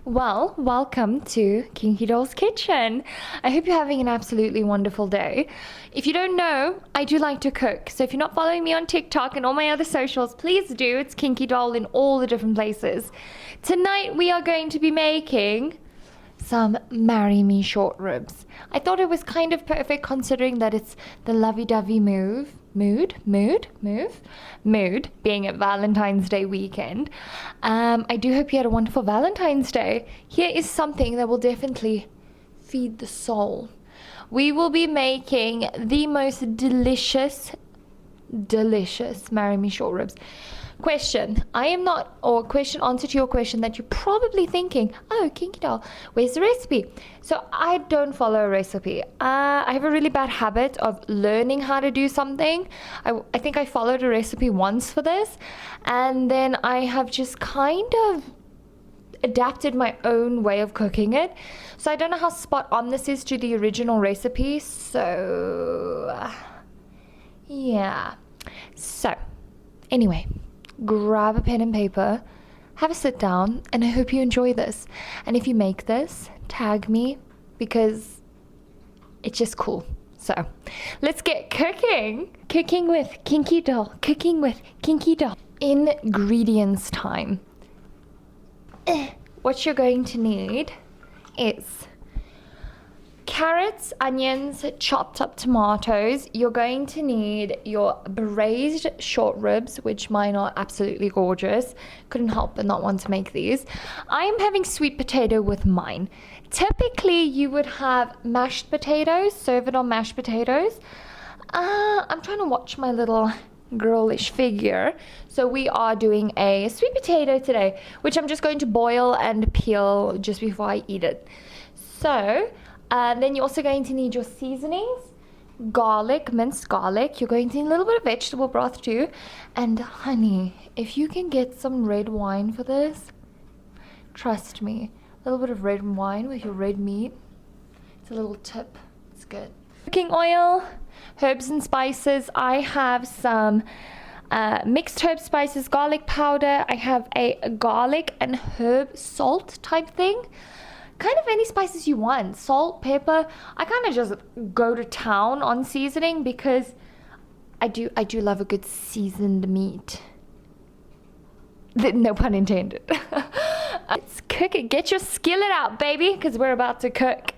Well, welcome to Kinky Doll's Kitchen. I hope you're having an absolutely wonderful day. If you don't know, I do like to cook. So if you're not following me on TikTok and all my other socials, please do. It's Kinky Doll in all the different places. Tonight we are going to be making some Marry Me short ribs. I thought it was kind of perfect considering that it's the lovey-dovey mood being a Valentine's Day weekend. I do hope you had a wonderful Valentine's Day. Here is something that will definitely feed the soul. We will be making the most delicious Marry Me short ribs. Question answer to your question that you're probably thinking, oh, Kinky Doll, where's the recipe? So I don't follow a recipe. I have a really bad habit of learning how to do something. I think I followed a recipe once for this, and then I have just kind of adapted my own way of cooking it. So I don't know how spot on this is to the original recipe. So yeah. So anyway, grab a pen and paper, have a sit down, and I hope you enjoy this. And if you make this, tag me because it's just cool. So let's get cooking. Cooking with Kinky Doll. Cooking with Kinky Doll. Ingredients time. What you're going to need is carrots, onions, chopped up tomatoes. You're going to need your braised short ribs, which mine are absolutely gorgeous. Couldn't help but not want to make these. I am having sweet potato with mine. Typically you would have mashed potatoes, serve it on mashed potatoes. I'm trying to watch my little girlish figure. So we are doing a sweet potato today, which I'm just going to boil and peel just before I eat it. So then you're also going to need your seasonings, garlic, minced garlic. You're going to need a little bit of vegetable broth too. And honey, if you can get some red wine for this, trust me, a little bit of red wine with your red meat. It's a little tip. It's good. Cooking oil, herbs and spices. I have some mixed herb spices, garlic powder. I have a garlic and herb salt type thing. Kind of any spices you want, salt, pepper. I kind of just go to town on seasoning because I do love a good seasoned meat. No pun intended. Let's cook it. Get your skillet out, baby, because we're about to cook.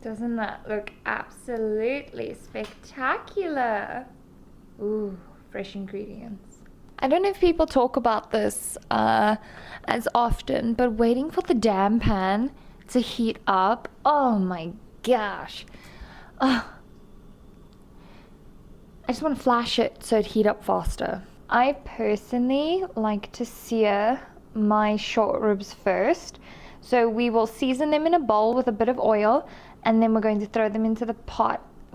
Doesn't that look absolutely spectacular? Ooh, fresh ingredients. I don't know if people talk about this as often, but waiting for the damn pan to heat up, oh my gosh. I just want to flash it so it heat up faster. I personally like to sear my short ribs first. So we will season them in a bowl with a bit of oil, and then we're going to throw them into the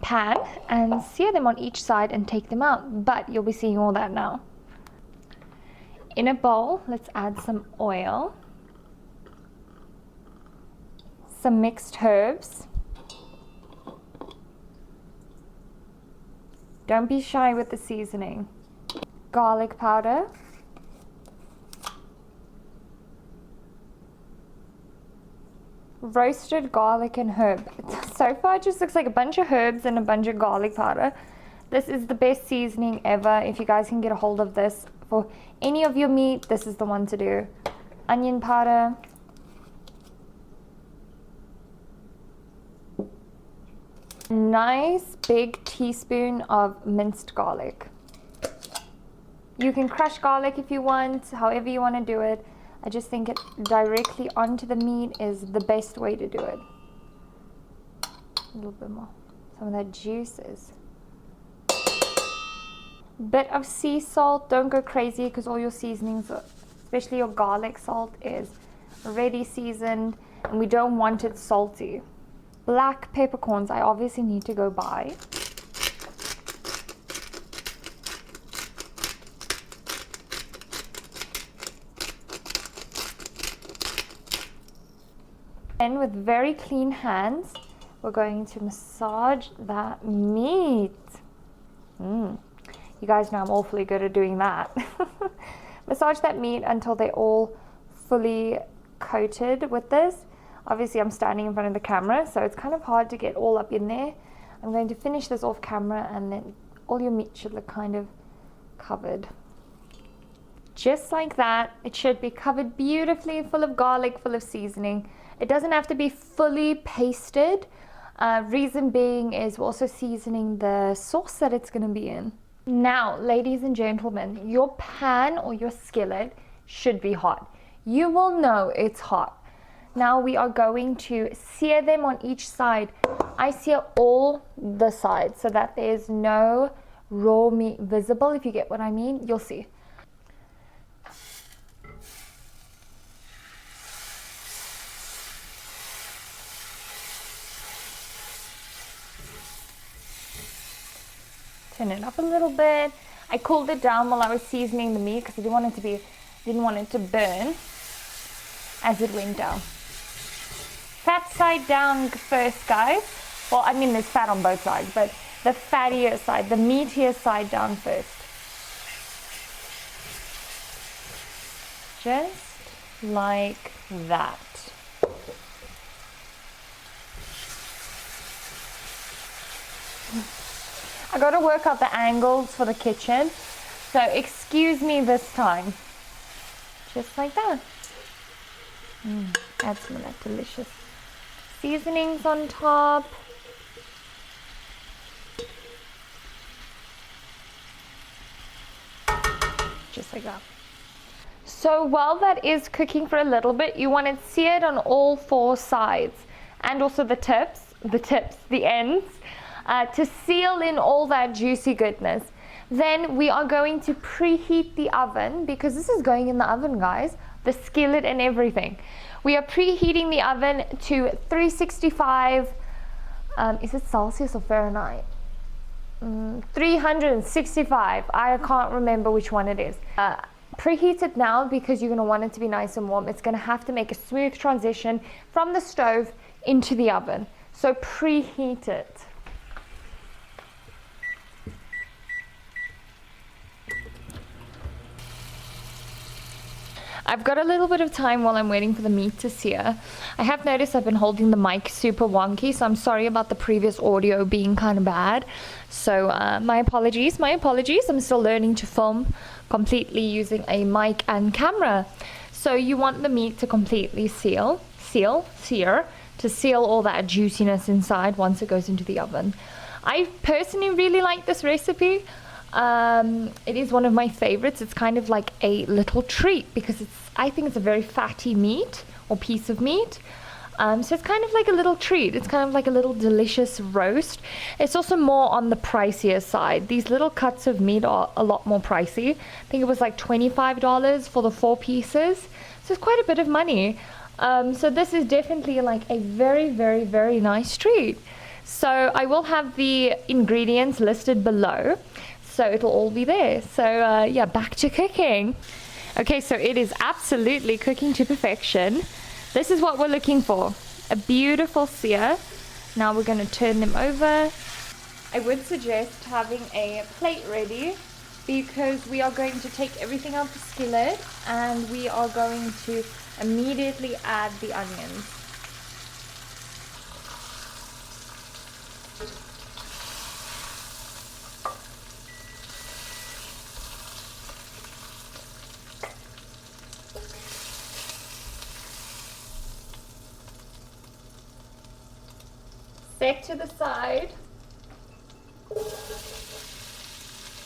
pan and sear them on each side and take them out. But you'll be seeing all that now. In a bowl, let's add some oil, some mixed herbs. Don't be shy with the seasoning. Garlic powder, roasted garlic and herb. So far it just looks like a bunch of herbs and a bunch of garlic powder. This is the best seasoning ever. If you guys can get a hold of this for any of your meat, this is the one to do. Onion powder, a nice big teaspoon of minced garlic. You can crush garlic if you want, however you want to do it. I just think it directly onto the meat is the best way to do it. A little bit more. Some of that juice is. Bit of sea salt. Don't go crazy because all your seasonings, especially your garlic salt, is already seasoned and we don't want it salty. Black peppercorns I obviously need to go buy. And with very clean hands, we're going to massage that meat. You guys know I'm awfully good at doing that. massage that meat until they're all fully coated with this. Obviously I'm standing in front of the camera, so it's kind of hard to get all up in there. I'm going to finish this off camera, and then all your meat should look kind of covered. Just like that. It should be covered beautifully, full of garlic, full of seasoning. It doesn't have to be fully pasted. Reason being is we're also seasoning the sauce that it's going to be in. Now, ladies and gentlemen, your pan or your skillet should be hot. You will know it's hot. Now we are going to sear them on each side. I sear all the sides so that there's no raw meat visible, if you get what I mean. You'll see. Turn it up a little bit. I cooled it down while I was seasoning the meat because I didn't want it to burn as it went down. Fat side down first, guys. Well, I mean, there's fat on both sides, but the fattier side, the meatier side down first. Just like that. I got to work out the angles for the kitchen, so excuse me this time. Just like that. Add some of that delicious seasonings on top. Just like that. So while that is cooking for a little bit, you want it seared on all 4 sides, and also the ends, to seal in all that juicy goodness. Then we are going to preheat the oven, because this is going in the oven, guys, the skillet and everything. We are preheating the oven to 365, is it Celsius or Fahrenheit? 365, I can't remember which one it is. Preheat it now because you're going to want it to be nice and warm. It's going to have to make a smooth transition from the stove into the oven. So preheat it. I've got a little bit of time while I'm waiting for the meat to sear. I have noticed I've been holding the mic super wonky, so I'm sorry about the previous audio being kind of bad. So my apologies. I'm still learning to film completely using a mic and camera. So you want the meat to completely sear, to seal all that juiciness inside once it goes into the oven. I personally really like this recipe. It is one of my favorites. It's kind of like a little treat because I think it's a very fatty meat or piece of meat. So it's kind of like a little treat. It's kind of like a little delicious roast. It's also more on the pricier side. These little cuts of meat are a lot more pricey. I think it was like $25 for the 4 pieces. So it's quite a bit of money. So this is definitely like a very, very, very nice treat. So I will have the ingredients listed below. So it'll all be there. So yeah, back to cooking. Okay, so it is absolutely cooking to perfection. This is what we're looking for, a beautiful sear. Now we're going to turn them over. I would suggest having a plate ready because we are going to take everything out of the skillet and we are going to immediately add the onions. Set to the side.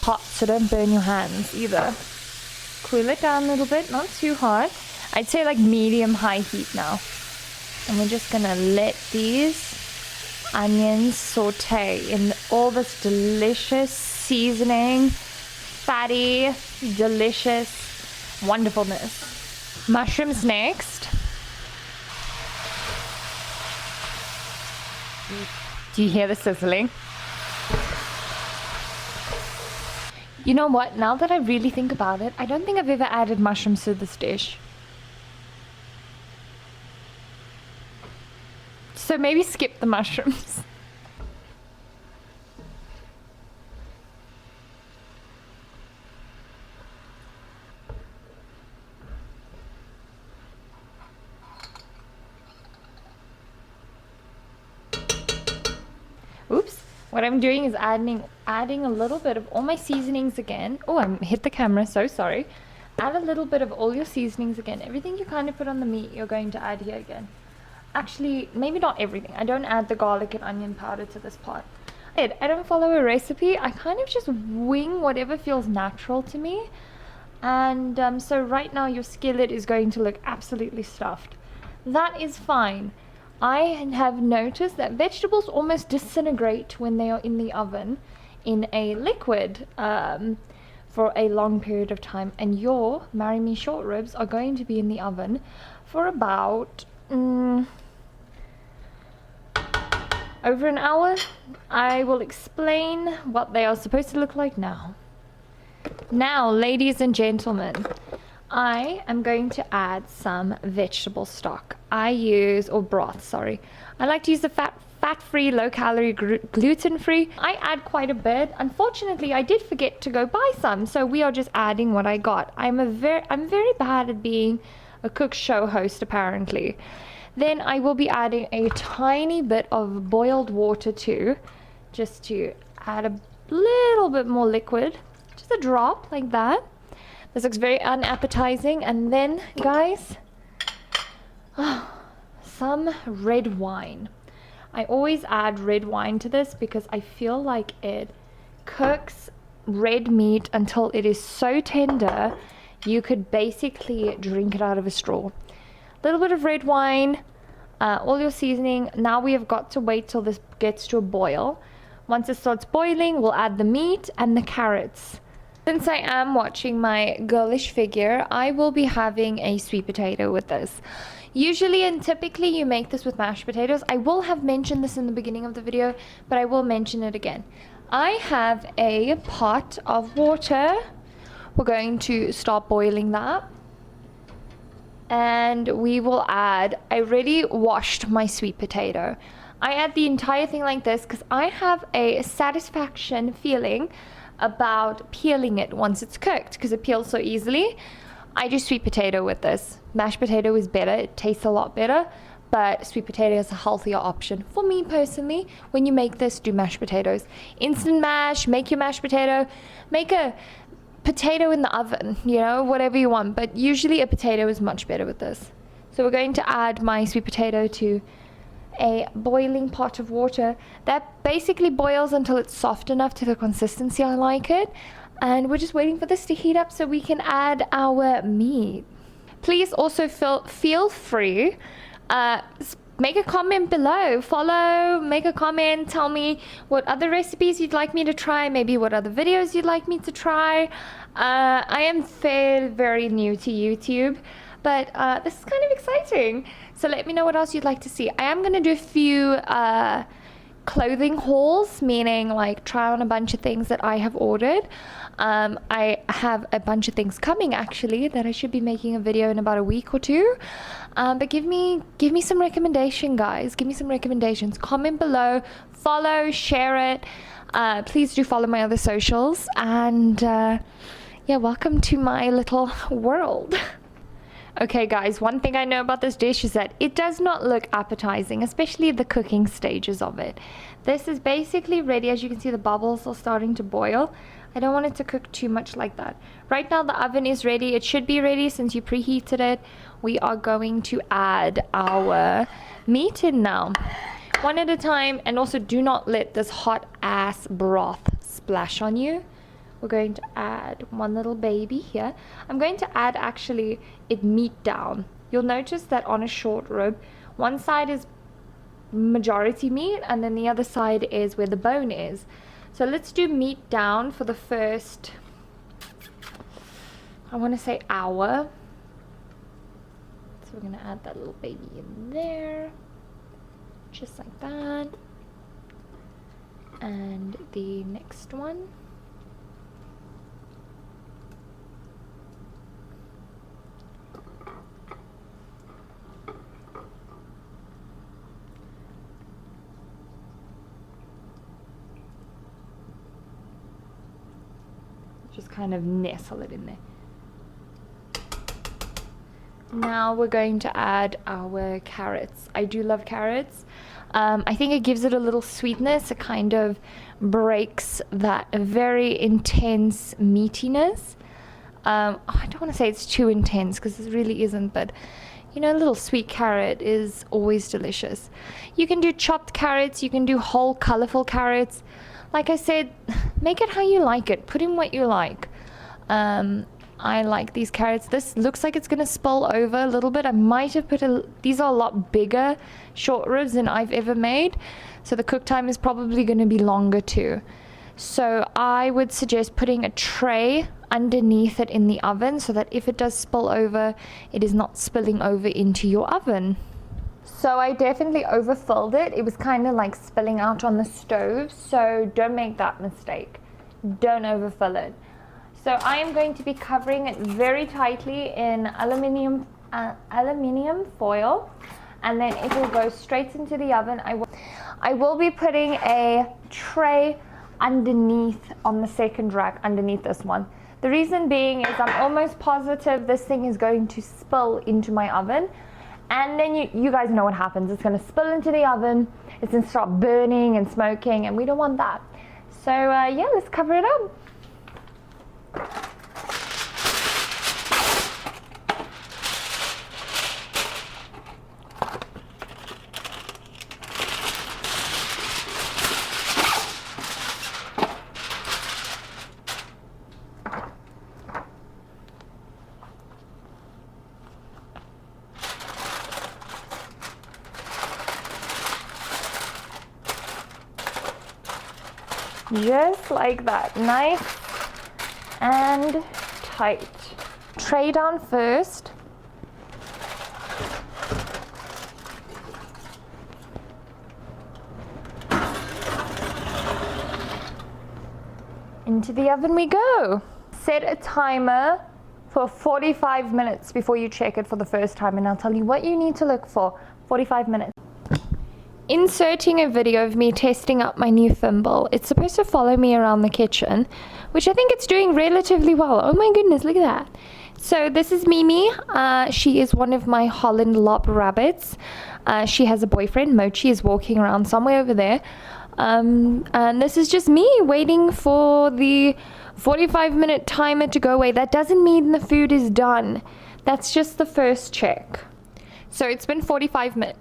Hot, so don't burn your hands either. Cool it down a little bit, not too hot. I'd say like medium-high heat now. And we're just gonna let these onions saute in all this delicious seasoning, fatty, delicious wonderfulness. Mushrooms next. Do you hear the sizzling? You know what? Now that I really think about it, I don't think I've ever added mushrooms to this dish. So maybe skip the mushrooms. what I'm doing is adding a little bit of all my seasonings again. Oh, I hit the camera, so sorry. Add a little bit of all your seasonings again. Everything you kind of put on the meat, you're going to add here again. Actually, maybe not everything. I don't add the garlic and onion powder to this part. I don't follow a recipe. I kind of just wing whatever feels natural to me. And so right now your skillet is going to look absolutely stuffed. That is fine. I have noticed that vegetables almost disintegrate when they are in the oven in a liquid for a long period of time. And your Marry Me short ribs are going to be in the oven for about over an hour. I will explain what they are supposed to look like now. Now, ladies and gentlemen, I am going to add some vegetable stock. Or broth, sorry. I like to use the fat-free, low-calorie, gluten-free. I add quite a bit. Unfortunately, I did forget to go buy some, so we are just adding what I got. I'm very bad at being a cook show host, apparently. Then I will be adding a tiny bit of boiled water too, just to add a little bit more liquid. Just a drop like that. This looks very unappetizing. And then, guys, some red wine. I always add red wine to this because I feel like it cooks red meat until it is so tender you could basically drink it out of a straw. A little bit of red wine, all your seasoning. Now we have got to wait till this gets to a boil. Once it starts boiling, we'll add the meat and the carrots. Since I am watching my girlish figure, I will be having a sweet potato with this. Usually and typically you make this with mashed potatoes. I will have mentioned this in the beginning of the video, but I will mention it again. I have a pot of water. We're going to start boiling that. And we will add, I already washed my sweet potato. I add the entire thing like this because I have a satisfaction feeling about peeling it once it's cooked because it peels so easily. I do sweet potato with this. Mashed potato is better, it tastes a lot better, but sweet potato is a healthier option. For me personally, when you make this, do mashed potatoes. Instant mash, make your mashed potato, make a potato in the oven, you know, whatever you want, but usually a potato is much better with this. So we're going to add my sweet potato to a boiling pot of water that basically boils until it's soft enough to the consistency I like it, and we're just waiting for this to heat up so we can add our meat. Please also feel free, make a comment below, make a comment, tell me what other recipes you'd like me to try, maybe what other videos you'd like me to try. I am very new to YouTube, but this is kind of exciting. So let me know what else you'd like to see. I am going to do a few clothing hauls, meaning like try on a bunch of things that I have ordered. I have a bunch of things coming actually that I should be making a video in about a week or two. But give me some recommendation, guys. Give me some recommendations. Comment below, follow, share it. Please do follow my other socials, and yeah, welcome to my little world. Okay guys, one thing I know about this dish is that it does not look appetizing, especially the cooking stages of it. This is basically ready. As you can see, the bubbles are starting to boil. I don't want it to cook too much like that. Right now the oven is ready. It should be ready since you preheated it. We are going to add our meat in now, one at a time, and also do not let this hot ass broth splash on you. We're going to add one little baby here. I'm going to add actually it meat down. You'll notice that on a short rib, one side is majority meat and then the other side is where the bone is. So let's do meat down for the first, I want to say hour. So we're going to add that little baby in there, just like that. And the next one. Just kind of nestle it in there. Now we're going to add our carrots. I do love carrots. I think it gives it a little sweetness. It kind of breaks that very intense meatiness. I don't want to say it's too intense because it really isn't, but you know, a little sweet carrot is always delicious. You can do chopped carrots, you can do whole colorful carrots. Like I said, make it how you like it. Put in what you like. I like these carrots. This looks like it's going to spill over a little bit. I might have put these are a lot bigger short ribs than I've ever made. So the cook time is probably going to be longer too. So I would suggest putting a tray underneath it in the oven so that if it does spill over, it is not spilling over into your oven. So I definitely overfilled it. It was kind of like spilling out on the stove. So don't make that mistake. Don't overfill it. So I am going to be covering it very tightly in aluminium foil, and then it will go straight into the oven. I will be putting a tray underneath on the second rack underneath this one. The reason being is I'm almost positive this thing is going to spill into my oven, and then you guys know what happens. It's going to spill into the oven. It's going to start burning and smoking, and we don't want that. So yeah, let's cover it up. Just like that, nice and tight. Tray down first. Into the oven we go. Set a timer for 45 minutes before you check it for the first time, and I'll tell you what you need to look for. 45 minutes. Inserting a video of me testing out my new thimble. It's supposed to follow me around the kitchen, which I think it's doing relatively well. Oh my goodness, look at that. So this is Mimi. She is one of my Holland Lop rabbits. She has a boyfriend. Mochi is walking around somewhere over there. And this is just me waiting for the 45-minute timer to go away. That doesn't mean the food is done. That's just the first check. So it's been 45 minutes.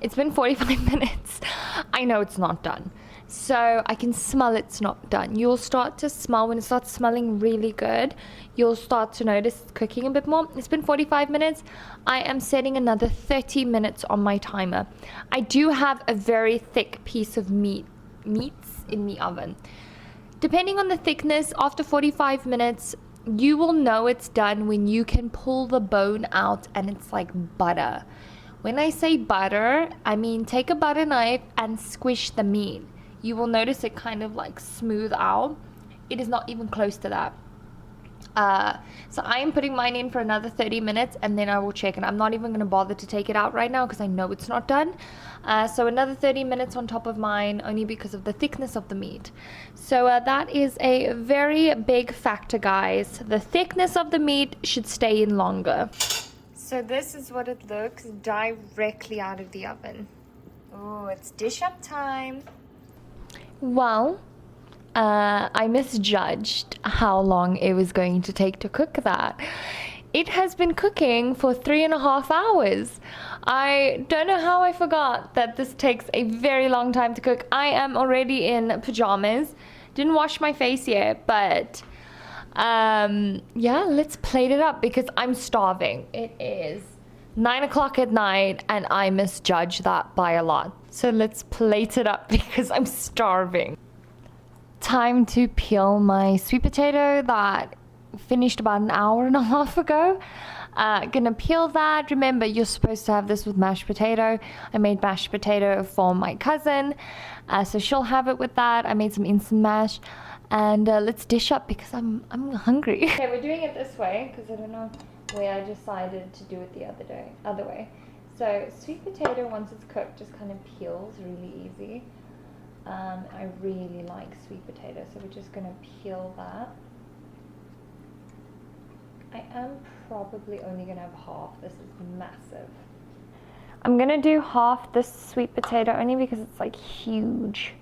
It's been 45 minutes. I know it's not done. So I can smell it's not done. You'll start to smell, when it starts smelling really good, you'll start to notice it's cooking a bit more. It's been 45 minutes. I am setting another 30 minutes on my timer. I do have a very thick piece of meats in the oven. Depending on the thickness, after 45 minutes, you will know it's done when you can pull the bone out and it's like butter. When I say butter, I mean take a butter knife and squish the meat. You will notice it kind of like smooth out. It is not even close to that. So I am putting mine in for another 30 minutes and then I will check, and I'm not even going to bother to take it out right now because I know it's not done. So another 30 minutes on top of mine, only because of the thickness of the meat. So that is a very big factor, guys. The thickness of the meat should stay in longer. So this is what it looks directly out of the oven. Oh, it's dish up time. Well, I misjudged how long it was going to take to cook that. It has been cooking for 3.5 hours. I don't know how I forgot that this takes a very long time to cook. I am already in pajamas. Didn't wash my face yet, but yeah, let's plate it up because I'm starving. It is 9 o'clock at night and I misjudged that by a lot. So let's plate it up because I'm starving. Time to peel my sweet potato that finished about an hour and a half ago. Gonna peel that. Remember, you're supposed to have this with mashed potato. I made mashed potato for my cousin, so she'll have it with that. I made some instant mash. And let's dish up because I'm hungry. Okay, we're doing it this way because I don't know where I decided to do it the other way. So sweet potato, once it's cooked, just kind of peels really easy. I really like sweet potato, so we're just gonna peel that. I am probably only gonna have half. This is massive. I'm gonna do half this sweet potato only because it's like huge.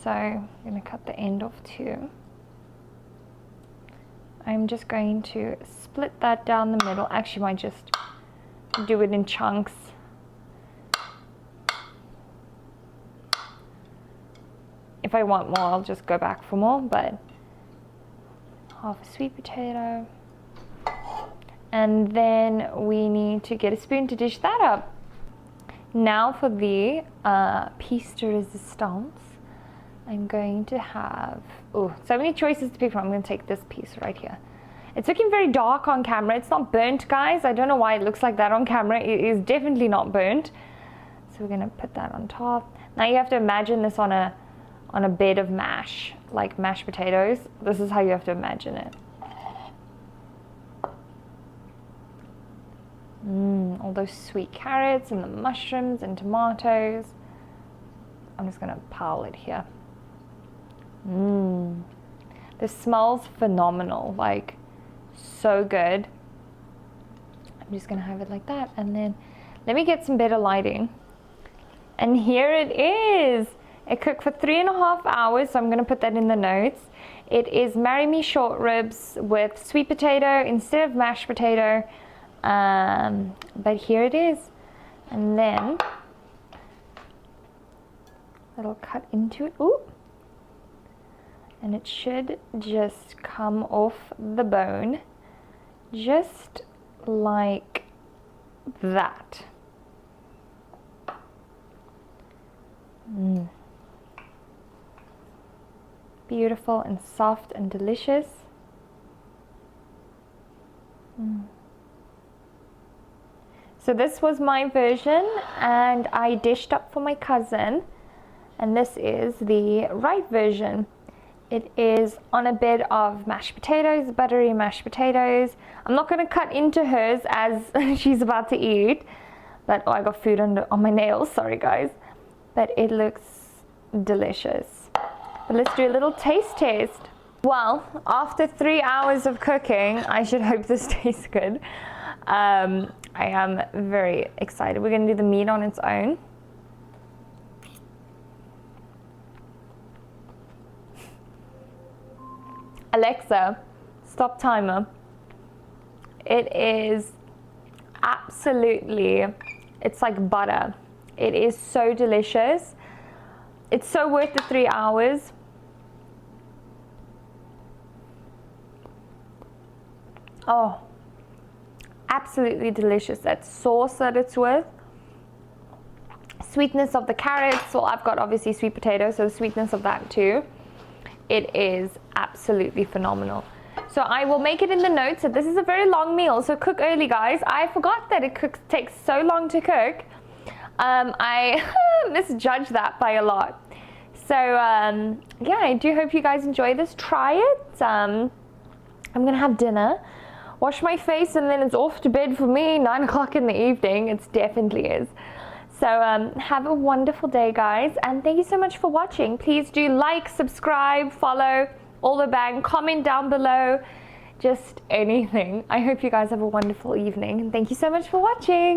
So I'm gonna cut the end off too. I'm just going to split that down the middle. Actually, I might just do it in chunks. If I want more, I'll just go back for more, but half a sweet potato. And then we need to get a spoon to dish that up. Now for the piece de resistance, I'm going to have, oh, so many choices to pick from. I'm going to take this piece right here. It's looking very dark on camera. It's not burnt, guys. I don't know why it looks like that on camera. It is definitely not burnt. So we're going to put that on top. Now you have to imagine this on a bed of mash, like mashed potatoes. This is how you have to imagine it. All those sweet carrots and the mushrooms and tomatoes. I'm just gonna pile it here. This smells phenomenal, like so good. I'm just gonna have it like that, and then let me get some better lighting. And here it is. It cooked for 3.5 hours, so I'm going to put that in the notes. It is Marry Me short ribs with sweet potato instead of mashed potato. But here it is. And then it'll cut into it. Ooh. And it should just come off the bone just like that. Beautiful and soft and delicious. So this was my version, and I dished up for my cousin, and this is the right version. It is on a bed of mashed potatoes, buttery mashed potatoes. I'm not going to cut into hers as she's about to eat, but oh, I got food on my nails, sorry guys. But it looks delicious. But let's do a little taste test. Well, after 3 hours of cooking, I should hope this tastes good. I am very excited. We're going to do the meat on its own. Alexa, stop timer. It is absolutely, it's like butter. It is so delicious. It's so worth the 3 hours. Oh, absolutely delicious. That sauce that it's with. Sweetness of the carrots. Well, I've got obviously sweet potato, so the sweetness of that too. It is absolutely phenomenal. So I will make it in the notes that this is a very long meal, so cook early, guys. I forgot that it takes so long to cook. I misjudged that by a lot. So yeah, I do hope you guys enjoy this. Try it. I'm gonna have dinner, wash my face, and then it's off to bed for me. 9 o'clock in the evening. It definitely is. So have a wonderful day, guys, and thank you so much for watching. Please do like, subscribe, follow, all the bang, comment down below, just anything. I hope you guys have a wonderful evening, and thank you so much for watching.